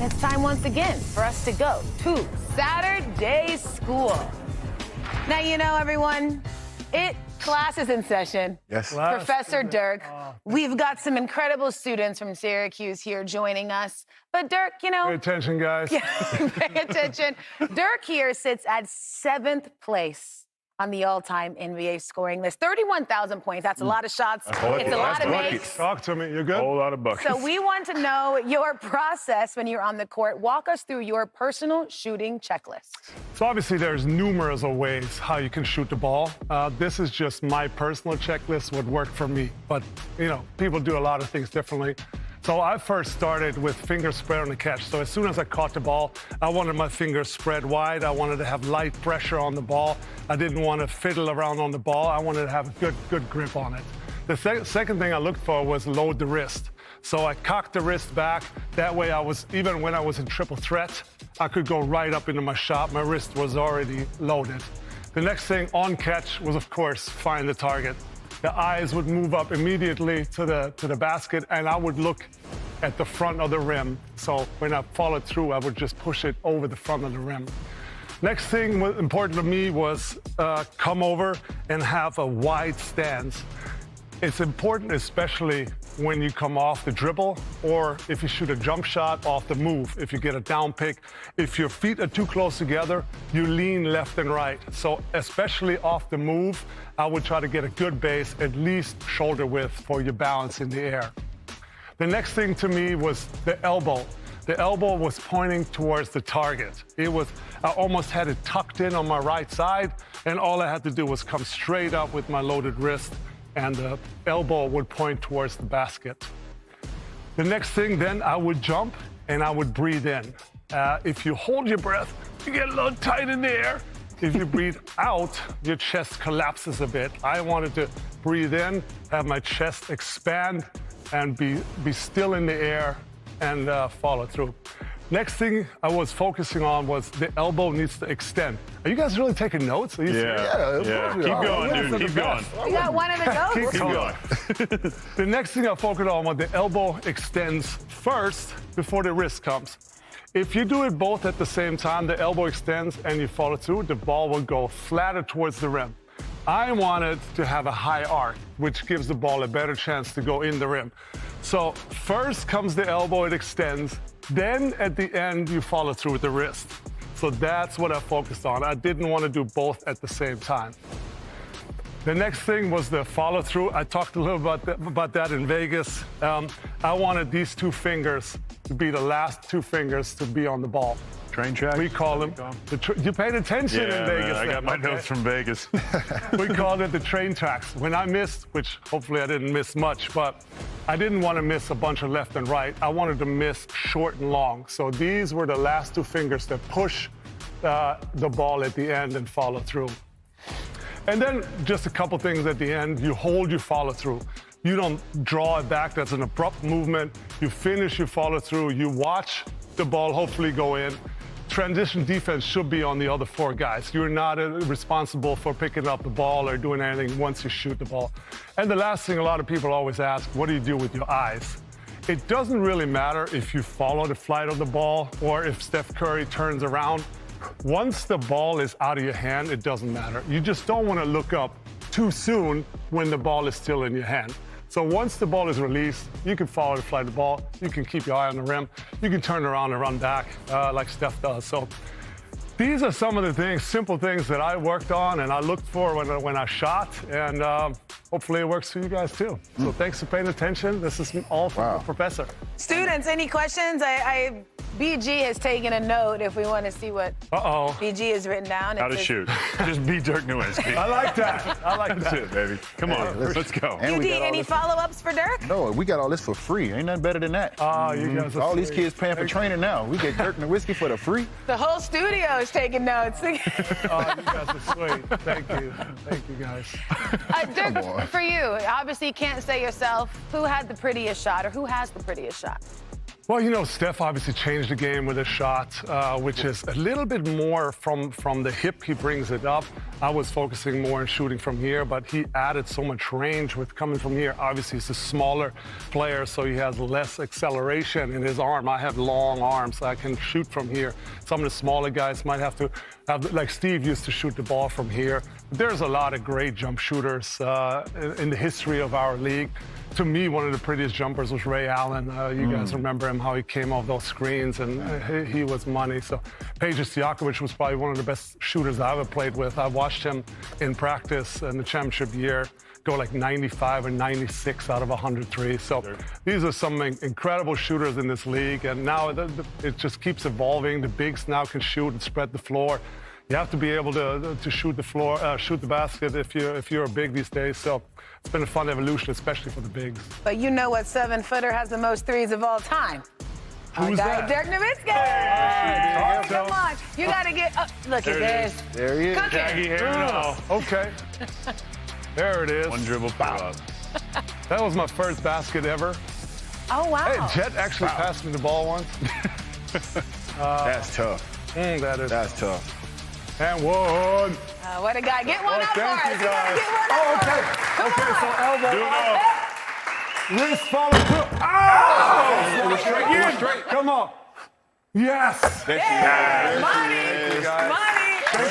it's time once again for us to go to Saturday school. Now, you know, everyone, class is in session. Yes. Professor Dirk. We've got some incredible students from Syracuse here joining us. But Dirk, you know... Pay attention, guys. Pay attention. Dirk here sits at 7th place on the all-time NBA scoring list. 31,000 points. That's a lot of shots. It's a lot of makes. Talk to me. You're good? A whole lot of buckets. So we want to know your process when you're on the court. Walk us through your personal shooting checklist. So obviously there's numerous ways how you can shoot the ball. This is just my personal checklist, what worked for me. But, you know, people do a lot of things differently. So I first started with fingers spread on the catch. So as soon as I caught the ball, I wanted my fingers spread wide. I wanted to have light pressure on the ball. I didn't want to fiddle around on the ball. I wanted to have a good grip on it. The second thing I looked for was load the wrist. So I cocked the wrist back. That way even when I was in triple threat, I could go right up into my shot. My wrist was already loaded. The next thing on catch was, of course, find the target. The eyes would move up immediately to the basket, and I would look at the front of the rim. So when I followed through, I would just push it over the front of the rim. Next thing important to me was come over and have a wide stance. It's important, especially when you come off the dribble or if you shoot a jump shot off the move, if you get a down pick. If your feet are too close together, you lean left and right. So especially off the move, I would try to get a good base, at least shoulder width for your balance in the air. The next thing to me was the elbow. The elbow was pointing towards the target. I almost had it tucked in on my right side, and all I had to do was come straight up with my loaded wrist, and the elbow would point towards the basket. The next thing, then I would jump and I would breathe in. If you hold your breath, you get a little tight in the air. If you breathe out, your chest collapses a bit. I wanted to breathe in, have my chest expand, and be still in the air and follow through. Next thing I was focusing on was the elbow needs to extend. Are you guys really taking notes? Are you Yeah. Keep going, dude. Keep going. You got one of the notes. Keep going. The next thing I focused on was the elbow extends first before the wrist comes. If you do it both at the same time, the elbow extends and you follow through, the ball will go flatter towards the rim. I wanted to have a high arc, which gives the ball a better chance to go in the rim. So first comes the elbow, it extends. Then at the end, you follow through with the wrist. So that's what I focused on. I didn't want to do both at the same time. The next thing was the follow through. I talked a little about that in Vegas. I wanted these two fingers to be the last two fingers to be on the ball. Train track? We call them. You paid attention in Vegas. Man, I got my notes from Vegas. We called it the train tracks. When I missed, which hopefully I didn't miss much, but I didn't want to miss a bunch of left and right. I wanted to miss short and long. So these were the last two fingers that push the ball at the end and follow through. And then just a couple things at the end. You hold, you follow through. You don't draw it back. That's an abrupt movement. You finish, you follow through. You watch the ball hopefully go in. Transition defense should be on the other four guys. You're not responsible for picking up the ball or doing anything once you shoot the ball. And the last thing a lot of people always ask, what do you do with your eyes? It doesn't really matter if you follow the flight of the ball or if Steph Curry turns around. Once the ball is out of your hand, it doesn't matter. You just don't want to look up too soon when the ball is still in your hand. So once the ball is released, you can follow the flight of the ball. You can keep your eye on the rim. You can turn around and run back like Steph does. So these are some of the things, simple things that I worked on and I looked for when I shot. And hopefully it works for you guys too. So thanks for paying attention. This is all from the professor. Students, any questions? BG has taken a note if we want to see what BG has written down. How to shoot. Just be Dirk Nowitzki. I like that. I like That's that. it, baby. Come on, let's go. BG, any follow-ups for Dirk? No, we got all this for free. Ain't nothing better than that. You guys are all these sweet. kids paying for training now. We get Dirk Nowitzki for the free. The whole studio is taking notes. You guys are sweet. Thank you. Thank you, guys. Dirk, for you, obviously you can't say yourself who had the prettiest shot or who has the prettiest shot. Well, you know, Steph obviously changed the game with his shot, which is a little bit more from the hip. He brings it up. I was focusing more on shooting from here, but he added so much range with coming from here. Obviously, he's a smaller player, so he has less acceleration in his arm. I have long arms, so I can shoot from here. Some of the smaller guys might have to have, like Steve used to shoot the ball from here. There's a lot of great jump shooters in the history of our league. To me, one of the prettiest jumpers was Ray Allen. You guys remember him, how he came off those screens, and he was money. So Peja Stojakovic was probably one of the best shooters I ever played with. I watched him in practice in the championship year go like 95 or 96 out of 103. So these are some incredible shooters in this league, and now it just keeps evolving. The bigs now can shoot and spread the floor. You have to be able to shoot the basket if you're a big these days. So it's been a fun evolution, especially for the bigs. But you know what 7-footer has the most threes of all time? Who's that? Dirk Nowitzki. Hey, Come on, you gotta get. Look at this. There he is. Cooking. Shaggy hair now. Okay. There it is. One dribble power. That was my first basket ever. Oh wow. Hey, Jet actually passed me the ball once. That's tough. That's tough. And one. What a guy. Get one up for thank us. you, guys. Get one up Oh, for okay. us. Come Okay, on. so elbow. Do it all. Wrist follow through. Oh! It was straight. Come on. Yes. There she is. Money. guys. Money.